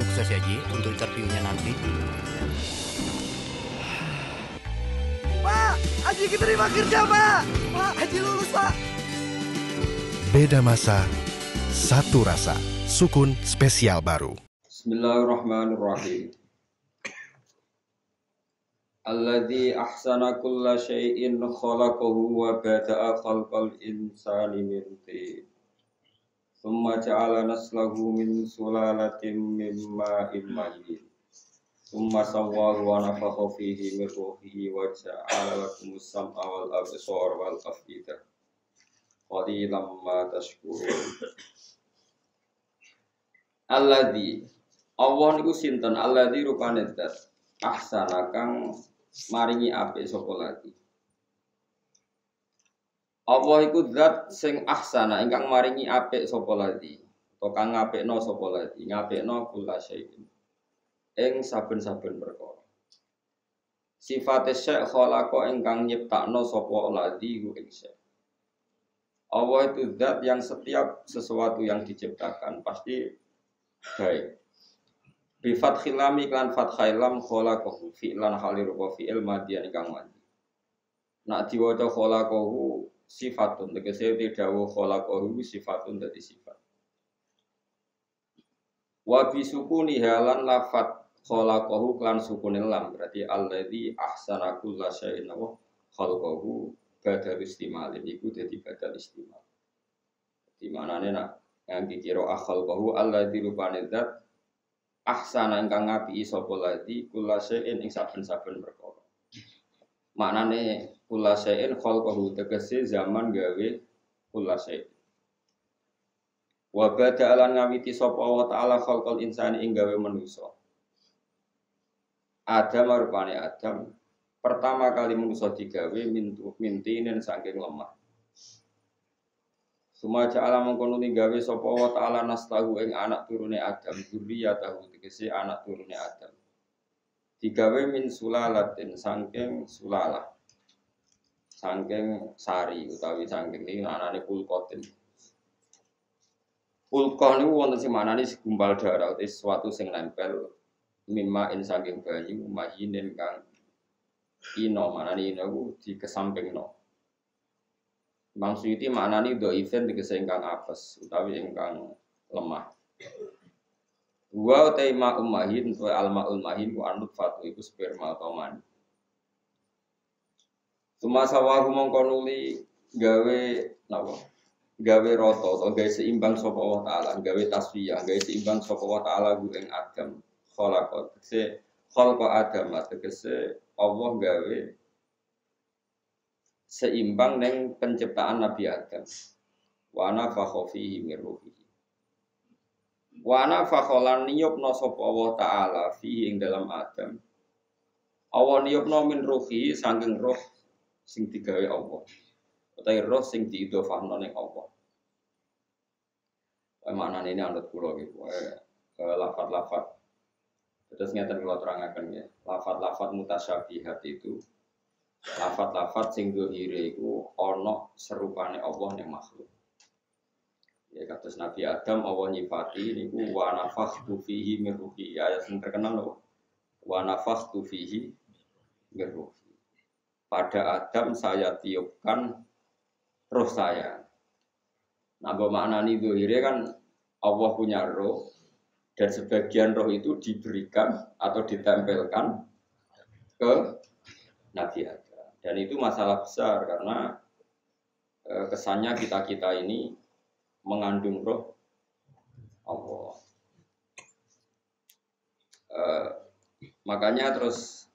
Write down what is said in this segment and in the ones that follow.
Sukses ya Ji untuk interviewnya nanti. Pak, Haji diterima kerja Pak. Pak, Haji lulus Pak. Beda masa, satu rasa. Sukun spesial baru. Bismillahirrahmanirrahim. Alladzi ahsana kulla syai'in khalaqahu wa bada'a khalqal insani min tin. Tsumma ja'ala naslahu min sulalatin min ma'in mahin. Tsumma sawwahu wa nafakha fihi min ruhihi wa ja'ala lakumus sam'a wal absara wal af'idah. Qalilan ma tashkurun. Alladzi Allah niku sinten alladzi rupane zat ahsana kang maringi apik sapa lagi. Allah iku zat sing ahsana ingkang maringi apik sapa lagi. Utawa kang ngapikno sapa lagi, ngapikno kula syai'in. Ing saben-saben perkara. Sifate syai' khalaqa ingkang nyiptakno sapa lagi ku ing syai'. Allah itu zat yang setiap sesuatu yang diciptakan pasti baik. Bi fathil lam iklan fathil lam khalaqahu fi'lan halir wa fi'il madhiyan ingkang madhi. Nak diwaca khalaqahu sifatun tegese dawuh khalaqahu sifatun dadi sifat. Wa bi sukuni halan lafat khalaqahu klan sukunil lam berarti alladzi ahsana kulla syai'in wa khalaqahu badal istimalin iku dadi badal istimal. Di manane nak ngangge kira khalaqahu alladzi rupane zat ahsana ingkang ngapiki sapa lati kula syai'in ing saben-saben perkara. Maknane kula syai'in khalqahu tegese zaman gawe kula syai'in. Wa bada'alan ngawiti sapa wa ta'ala khalqal insani ing gawe manusa. Adam rupane Adam pertama kali manusa digawe mintinen saking lemah. Sumaja alam mengkono gawe sapa wa ta'ala nastahu ing anak turune Adam, dzurriyyatahu tegese anak turune Adam. Digawe min sulalatin saking sulalah. Saking sari utawi saking iki anane kulkotin. Kulkoh niku wonten sing manane segumpal darah utawa sesuatu sing nempel mimma in saking banyu mahinen kang ino manane ino ku dikesampingno. Maksudnya maknanya do event tegese ingkang apes utawi ingkang lemah. Wa taima ummahin wa almaul mahin ku anut fatu iku sperma atau mani. Sumasa wa mongkonuli gawe napa? Gawe rata atau gawe seimbang sapa Allah taala, gawe tasfiyah, gawe seimbang sapa Allah taala ku ing Adam. Khalaqa Adam tegese Allah gawe seimbang neng penciptaan Nabi Adam. Wa nafakha fihi min ruhihi. Wa nafakha niyupna sapa Allah taala fihi ing dalam Adam. Allah niyupna min ruhihi saking roh sing digawe Allah. Utawi roh sing diidhofahno ning Allah. Maknane ini anut kula iki. Lafat-lafat. Terus ngeten kula terangaken ya. Lafat-lafat mutasyabihat itu lafat-lafat sing dohire iku ana serupane Allah ning makhluk. Ya kados Nabi Adam Allah nyifati niku wa nafakhtu fihi min ruhi. Ayat sing terkenal lho. Wa nafakhtu fihi min ruhi. Pada Adam saya tiupkan roh saya. Nah, maknani dohire kan Allah punya roh dan sebagian roh itu diberikan atau ditempelkan ke Nabi Adam. Dan itu masalah besar karena kesannya kita-kita ini mengandung roh Allah. Makanya terus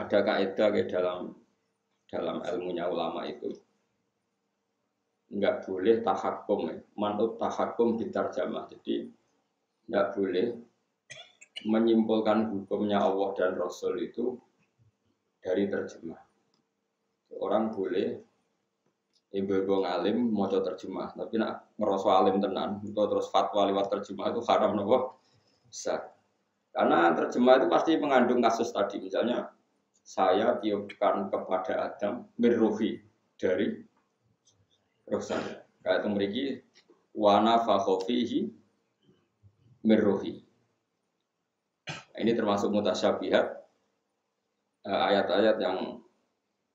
ada kaidah dalam ilmunya ulama itu enggak boleh tahakum, manut tahakum bitarjamah. Jadi enggak boleh menyimpulkan hukumnya Allah dan Rasul itu dari terjemah. Orang boleh ibu-ibu ngalim maca terjemah, tapi nak ngerasa alim tenan, atau terus fatwa lewat terjemah itu haram napa? Besar. Karena terjemah itu pasti mengandung kasus tadi, misalnya saya tiupkan kepada Adam mirruhi dari roh saya. Kayak itu mriki wa nafakha fihi mirruhi. Ini termasuk mutasyabihat, ayat-ayat yang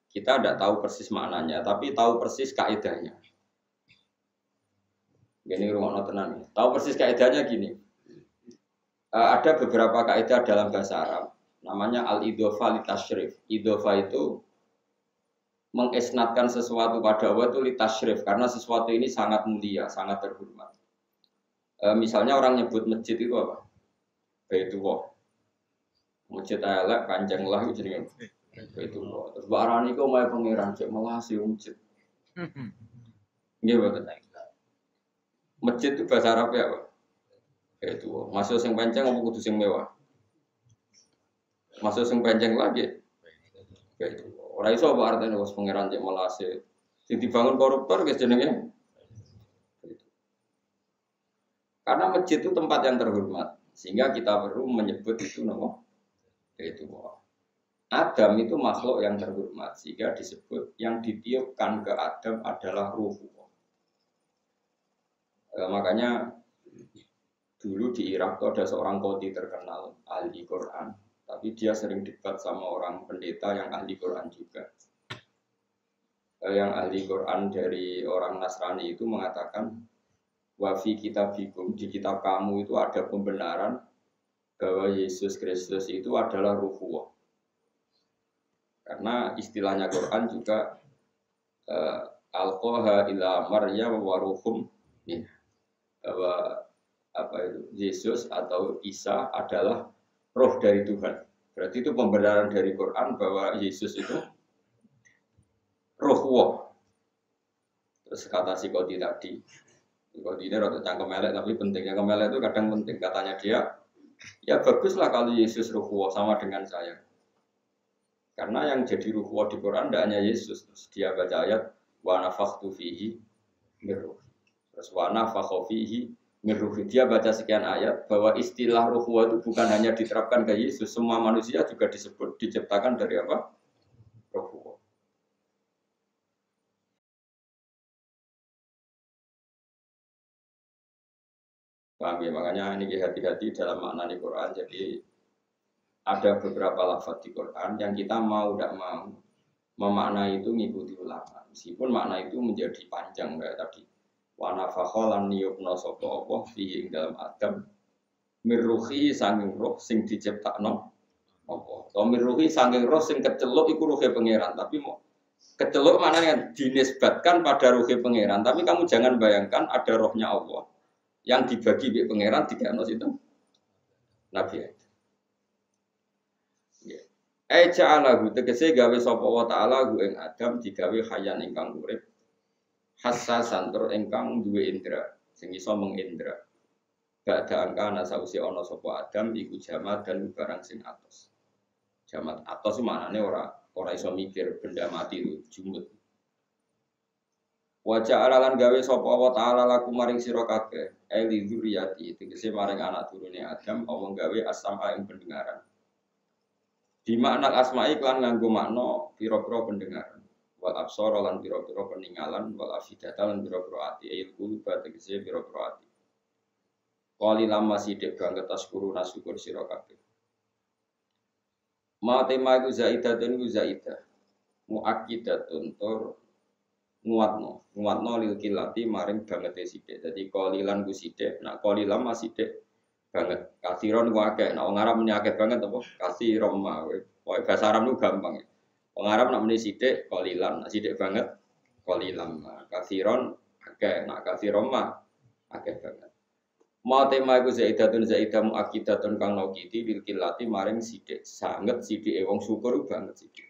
kita tidak tahu persis maknanya, tapi tahu persis kaidahnya. Gini rumah tenan nih. Tahu persis kaidahnya gini. Ada beberapa kaidah dalam bahasa Arab, namanya al-idhofa litasyrif. Idhofa itu mengisnadkan sesuatu pada Allah itu litasyrif, karena sesuatu ini sangat mulia, sangat terhormat. Misalnya orang nyebut masjid itu apa? Baitullah. Masjid elek panjang lah itu jenenge. Baitullah. Terus barani kok mae pangeran cek malah si masjid. Nggih boten. Masjid itu bahasa Arab ya, Pak? Baitullah. Masuk sing panjang apa kudu sing mewah? Masuk sing panjang lagi. Baitullah. Ora iso apa artine wis pangeran cek malah si sing dibangun koruptor guys jenenge. Karena masjid itu tempat yang terhormat, sehingga kita perlu menyebut itu nama itu. Adam itu makhluk yang terhormat, sehingga disebut yang ditiupkan ke Adam adalah ruh. Makanya dulu di Irak itu ada seorang qadhi terkenal ahli Quran, tapi dia sering debat sama orang pendeta yang ahli Quran juga. Yang ahli Quran dari orang Nasrani itu mengatakan, wafi kitabikum, di kitab kamu itu ada pembenaran bahwa Yesus Kristus itu adalah ruhullah. Karena istilahnya Quran juga alqaha ila Maryam wa ruhum min, bahwa apa itu Yesus atau Isa adalah roh dari Tuhan. Berarti itu pembenaran dari Quran bahwa Yesus itu ruhullah. Terus kata si Qadhi tadi, kalau ini rada cangkem elek tapi pentingnya kemelek itu kadang penting. Katanya dia, ya baguslah kalau Yesus ruhullah sama dengan saya. Karena yang jadi ruhullah di Quran tidak hanya Yesus. Terus dia baca ayat wa nafakhtu fihi min ruhi. Terus wa nafakha fihi min ruhi. Dia baca sekian ayat bahwa istilah ruhullah itu bukan hanya diterapkan ke Yesus, semua manusia juga disebut diciptakan dari apa? Ruhullah. Paham ya? Makanya ini hati-hati dalam makna di Quran. Jadi ada beberapa lafaz di Quran yang kita mau tidak mau memaknai itu mengikuti ulama. Meskipun makna itu menjadi panjang kayak tadi. Wa nafakha lan niyupna sapa apa fihi dalam Adam mirruhi sanging roh sing diciptakno apa. To mirruhi sanging roh sing keceluk iku ruhe pangeran, tapi mau keceluk maknanya dinisbatkan pada ruhe pangeran, tapi kamu jangan bayangkan ada rohnya Allah yang dibagi di pangeran tiga nos itu Nabi. Ja'alahu tegese gawe sapa wa ta'ala hu ing Adam digawe hayan ingkang urip, hassasan tur ingkang duwe indra sing iso mengindra. Ba'da angkana sausi ana sapa Adam iku jamat dan barang sing atos. Jamat atos maknane ora iso mikir, benda mati itu jumut. Wajah alalan gawe sapa wa ta'ala laku maring sira kabeh eli dzurriyyati tegese maring anak turune Adam apa gawe as-sam'a ing pendengaran. Di makna asma'i kan nganggo makna pira-pira pendengaran. Wal absara lan pira-pira peninggalan, wal afidata lan pira-pira ati il quluba tegese pira-pira ati. Qali lama sithik banget taskuru nasyukur sira kabeh. Ma tema iku zaidatun ku zaidah. Muakkidatun tur nguatno lil kilati maring bangete sithik. Dadi qalilan ku sithik, nek qalilan masih sithik banget. Kasiron ku akeh, nek wong Arab muni akeh banget apa? Kasiron mah. Pokoke bahasa Arab ku gampang. Wong Arab nek muni sithik qalilan, nek sithik banget qalilan. Kasiron akeh, nek kasiron mah akeh banget. Ma tema iku zaidatun zaidah muakkidatun kang nokiti lil kilati maring sithik. Sanget sithike wong syukur banget sithik.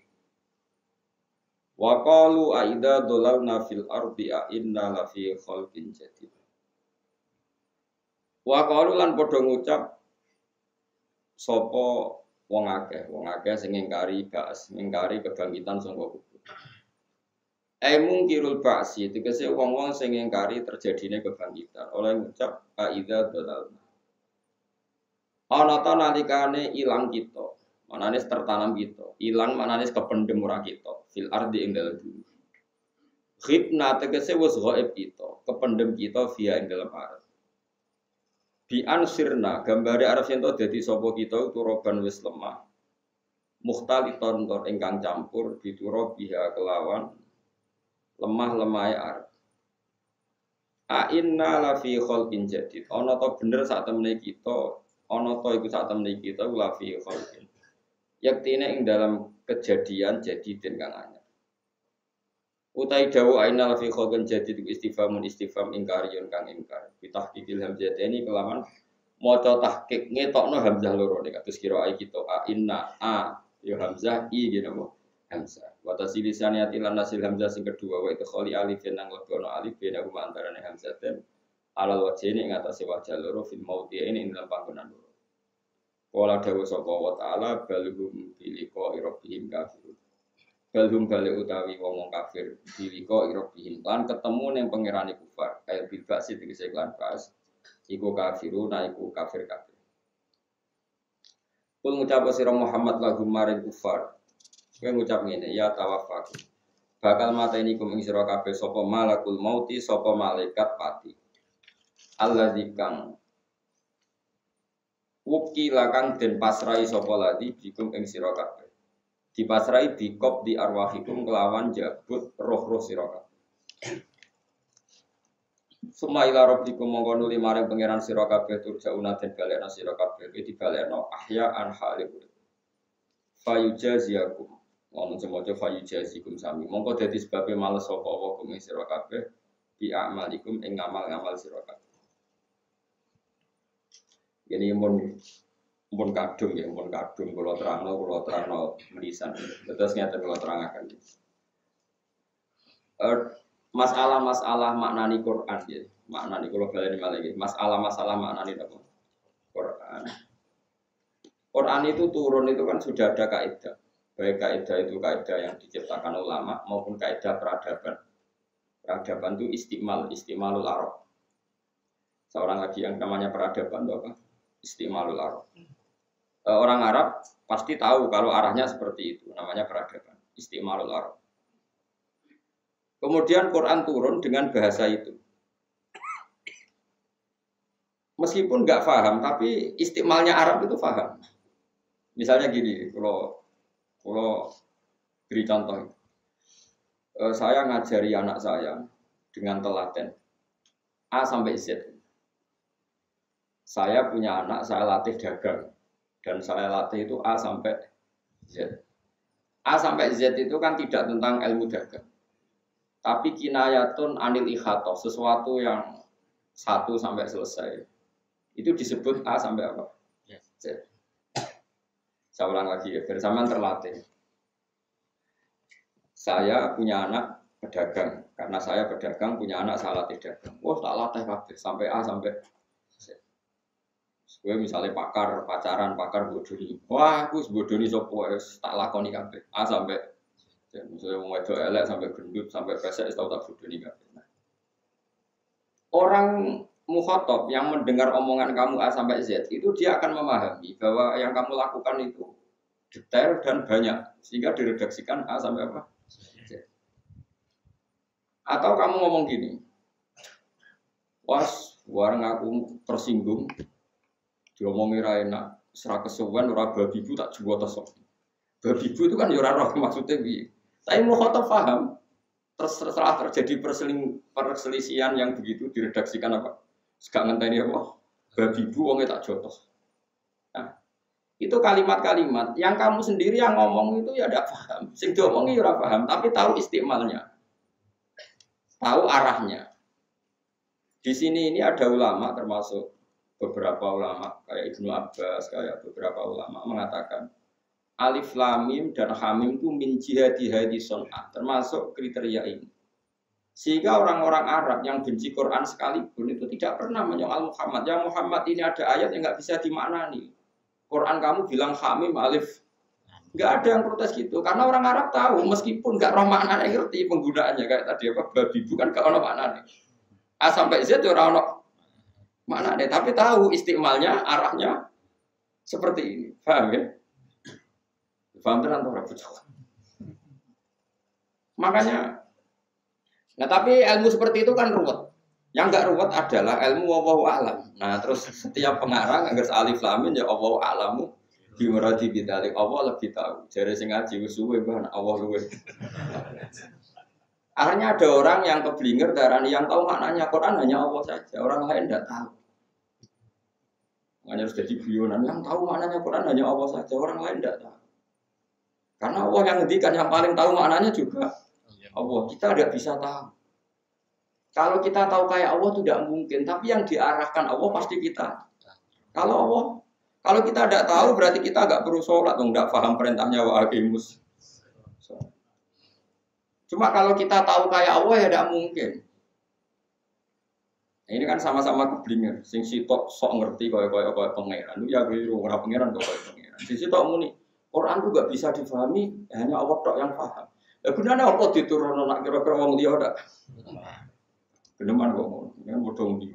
Wa qalu aida dolalna fil ardi a inna la fi khalqin jadid. Wa qalu lan padha ngucap sapa wong akeh sing ngingkari ba'as, ngingkari kebangkitan saka kubur. Mungkirul ba'si tegese wong-wong sing ngingkari terjadine kebangkitan oleh ngucap aida dolalna. Ana ta nalikane ilang kita, manane tertanam kita, ilang manane kependem ora kita, fil ardi ing dalem bumi. Khibna tegese wis ghaib kita, kependem kita via ing dalem arep. Bi ansirna gambare arep yen to dadi sapa kita turoban wis lemah. Mukhtaliton tor ingkang campur dituro biha kelawan lemah-lemahe arep. A inna la fi khalqin jadid. Ana to bener sak temene kita, ana to iku sak temene kita la fi khalqin. Yaktine ing dalam kejadian jadidin kang anyar. Utai dawu aina la fi khalqin jadid istifhamun istifham ingkariyun kang ingkar. Bitahqiqil hamzataini kelawan maca tahqiq ngetokno hamzah loro nek kados kira ai kita a inna a ya hamzah i gitu apa hamzah wa tasilisan yatilan nasil hamzah sing kedua wa itu khali alif nang lebono alif bena huma antarane hamzah ten alal wajhine ing atase wajah loro fil mauti ini ing dalam panggonan loro wala dawu sapa wa taala balhum biliko rabbihim kafir balhum bali utawi wong kafir biliko rabbihim lan ketemu ning pangerane kufar kaya bil ba'si tegese lan pas iku kafiruna iku kafir kafir. Kul ngucap sira Muhammad lahum maring kufar. Kowe ngucap ngene, ya tawaffaku. Bakal mateni kum ing sira kabeh sapa malakul mauti, sapa malaikat pati. Alladzi kang wukila kang den pasrai sapa ladi bikum ing sira kabeh. Dipasrai bikop di arwahikum kelawan jabut roh-roh sira kabeh. Suma ila rabbikum mongko nuli maring pangeran sira kabeh turjauna den balekna sira kabeh dibalekno ahya an halih. Fayujaziakum. Wong semoga fayujazikum sami. Mongko dadi sebabe males sapa wa kum sira kabeh bi amalikum ing ngamal-ngamal sira kabeh. Ini mun kadung ya, mun kadung kula terangno menisan. Terus ngeten kula terangaken. Masalah-masalah maknani Quran ya. Maknani kula baleni malih. Masalah-masalah maknani apa? Quran. Quran itu turun itu kan sudah ada kaidah. Baik kaidah itu kaidah yang diciptakan ulama maupun kaidah peradaban. Peradaban itu istimalul Arab. Seorang lagi yang namanya peradaban itu apa? Istimalul Arab. Orang Arab pasti tahu kalau arahnya seperti itu, namanya peradaban. Istimalul Arab. Kemudian Quran turun dengan bahasa itu. Meskipun nggak paham, tapi istimalnya Arab itu paham. Misalnya gini, kalau beri contoh. Saya ngajari anak saya dengan telaten A sampai Z. Saya punya anak, saya latih dagang. Dan saya latih itu A sampai Z. A sampai Z itu kan tidak tentang ilmu dagang. Tapi kinayatun anil ikhato, sesuatu yang 1 sampai selesai. Itu disebut A sampai apa? Z. Saya ulang lagi ya, bersamaan terlatih. Saya punya anak pedagang, karena saya pedagang punya anak saya latih dagang. Wah, tak latih kabeh sampai A sampai Z. Gue misalnya pacaran bodoni. Wah, aku bodoni sopo tak lakoni kabeh. A sampai misalnya mau wedok elek sampai gendut sampai pesek tahu tak bodoni kabeh. Orang mukhatab yang mendengar omongan kamu A sampai Z itu dia akan memahami bahwa yang kamu lakukan itu detail dan banyak sehingga diredaksikan A sampai apa? Z. Atau kamu ngomong gini, was, warang aku tersinggung, diomongi ra enak, serak kesuwen ora babi bu tak jual tesok. Babi bu itu kan ya ora roh maksudnya piye. Tapi mukhatab paham. Setelah terjadi perselisihan yang begitu diredaksikan apa? Gak ngenteni apa? Babi bu wonge tak jotos. Nah, itu kalimat-kalimat yang kamu sendiri yang ngomong itu ya tidak paham. Sing diomongi ya ora paham, tapi tahu istimalnya. Tahu arahnya. Di sini ini ada ulama termasuk beberapa ulama kayak Ibnu Abbas, kayak beberapa ulama mengatakan alif lam mim dan hamim itu min jihadi hadi sun'ah, termasuk kriteria ini. Sehingga orang-orang Arab yang benci Quran sekalipun itu tidak pernah menyoal Muhammad. Ya Muhammad ini ada ayat yang nggak bisa dimaknani. Quran kamu bilang hamim alif, nggak ada yang protes gitu. Karena orang Arab tahu meskipun nggak roh maknanya ngerti penggunaannya kayak tadi apa babi bukan nggak ono maknanya. A sampai Z itu orang ono maknanya, tapi tahu istimalnya arahnya seperti ini. Paham ya? Paham tenan ora bocah. Makanya nah tapi ilmu seperti itu kan ruwet. Yang nggak ruwet adalah ilmu wallahu alam. Nah, terus setiap pengarang agar alif lam mim ya wallahu alamu bimuradi bidzalik. Allah lebih tahu. Jare sing ngaji wis suwe Mbah Allah luwe. Akhirnya ada orang yang keblinger darani yang tahu maknanya Quran hanya Allah saja, orang lain tidak tahu. Makanya harus jadi guyonan yang tahu maknanya Quran hanya Allah saja, orang lain tidak tahu. Karena Allah yang ngendikan yang paling tahu maknanya juga Allah. Kita tidak bisa tahu. Kalau kita tahu kayak Allah itu tidak mungkin, tapi yang diarahkan Allah pasti kita. Kalau kita tidak tahu berarti kita nggak perlu sholat, tidak paham perintahnya wa aqimus. Cuma kalau kita tahu kayak Allah ya tidak mungkin. Nah, ini kan sama-sama keblinger. Sing sitok sok ngerti kaya pangeran. Ya biru ora pangeran kok kaya pangeran. Sing sitok muni Quran itu gak bisa difahami hanya Allah tok yang paham. Ya gunane apa diturunno nak kira-kira wong liya ndak. Geneman kok ngono. Kan bodho ndi.